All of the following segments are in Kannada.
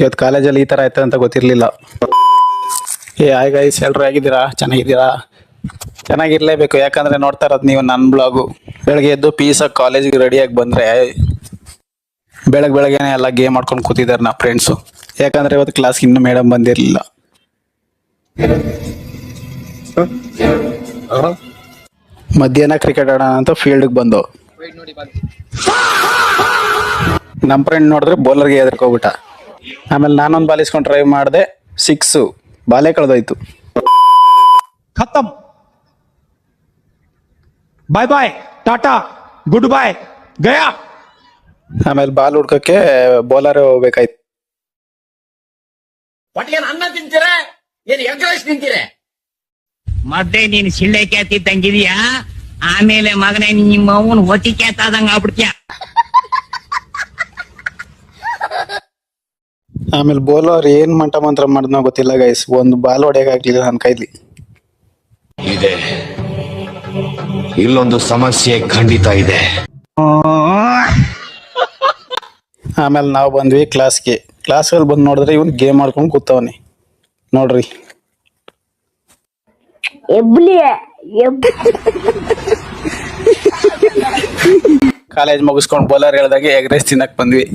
ಇವತ್ತು ಕಾಲೇಜಲ್ಲಿ ಈ ತರ ಆಯ್ತದೆ ಅಂತ ಗೊತ್ತಿರ್ಲಿಲ್ಲ. ಹಾಯ್ ಗೈಸ್, ಎಲ್ರು ಹೇಗಿದ್ದೀರಾ? ಚೆನ್ನಾಗಿದ್ದೀರಾ? ಚೆನ್ನಾಗಿರ್ಲೇಬೇಕು, ಯಾಕಂದ್ರೆ ನೋಡ್ತಾ ಇರೋದು ನೀವು ನನ್ನ ಬ್ಲಾಗು. ಬೆಳಗ್ಗೆ ಎದ್ದು ಪೀಸಾಗಿ ಕಾಲೇಜಿಗೆ ರೆಡಿಯಾಗಿ ಬಂದ್ರೆ ಬೆಳಗ್ಗೆನೆ ಎಲ್ಲ ಗೇಮ್ ಮಾಡ್ಕೊಂಡು ಕೂತಿದ್ದಾರೆ ನಾ ಫ್ರೆಂಡ್ಸು. ಯಾಕಂದ್ರೆ ಇವತ್ತು ಕ್ಲಾಸ್ಗೆ ಇನ್ನೂ ಮೇಡಮ್ ಬಂದಿರಲಿಲ್ಲ. ಮಧ್ಯಾಹ್ನ ಕ್ರಿಕೆಟ್ ಆಡೋಣ ಅಂತ ಫೀಲ್ಡ್ಗೆ ಬಂದು ನಮ್ಮ ಫ್ರೆಂಡ್ ನೋಡಿದ್ರೆ ಬೌಲರ್ಗೆ ಹೆದರ್ಕೋಗ್ಬಿಟ್ಟ. ಆಮೇಲೆ ನಾನೊಂದು ಬಾಲ್ ಇಸ್ಕೊಂಡು ಟ್ರೈ ಮಾಡಿದೆ, 6 ಬಾಲೇ ಕಳೆದೋಯ್ತು. खत्म, bye bye, tata, goodbye, गया. ಆಮೇಲೆ ಬಾಲ್ ಹುಡ್ಕಕ್ಕೆ ಬೌಲರ್ ಹೋಗ್ಬೇಕಾಯ್ತು. ಒಟ್ಟಿಗೆ ಅನ್ನ ತಿಂತೀರಾ ಏನ್ ಎಗ್ ರೈಸ್ ತಿಂತೀರಾ? ಮತ್ತೆ ನೀನ್ ಸಿಳ್ಳೆ ಕ್ಯಾತಿದ್ದಂಗಿದ್ಯಾ, ಆಮೇಲೆ ಮಗನೇ ನಿಮ್ಮ ಅವನ್ ಹೊತ್ತಿ ಕ್ಯಾತಾದಂಗ ಆಗ್ಬಿಡ್ತೀಯ. ಆಮೇಲೆ ಬೌಲರ್ ಏನ್ ಮಂಟ ಮಂತ್ರ ಮಾಡಿದ್ನೋ ಗೊತ್ತಿಲ್ಲ ಗೈಸ್, ಒಂದು ಬಾಲ್ ಹೊಡೆಯಕ್ಕಾಗ್ಲಿಲ್ಲ ನನ್ನ ಕೈಲಿ. ಇದೆ, ಇಲ್ಲೊಂದು ಸಮಸ್ಯೆ ಖಂಡಿತ ಇದೆ. ಆಮೇಲೆ ನಾವು ಬಂದ್ವಿ ಕ್ಲಾಸ್ಗೆ ಬಂದು ನೋಡಿದ್ರೆ ಇವನು ಗೇಮ್ ಆಡ್ಕೊಂಡು ಕೂತವನಿ ನೋಡ್ರಿ. ಕಾಲೇಜ್ ಮುಗಿಸ್ಕೊಂಡು ಬೌಲರ್ ಹೇಳ್ದಾಗೆ ಎಗ್ ರೈಸ್ ತಿನ್ನಕ್ ಬಂದ್ವಿ.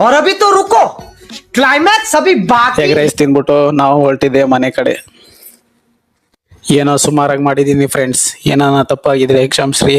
और अभी तो रुको, क्लाइमैक्स अभी बाकी. ಎಗ್ ರೈಸ್ ತಿನ್ಬಿಟ್ಟು ನಾವು ಹೊರಟಿದ್ದೆ ಮನೆ ಕಡೆ. ಏನೋ ಸುಮಾರಾಗಿ ಮಾಡಿದೀನಿ ಫ್ರೆಂಡ್ಸ್, ಏನಾನ ತಪ್ಪಾಗಿದ್ರೆ ಕ್ಷಮಿಸ್ರಿ.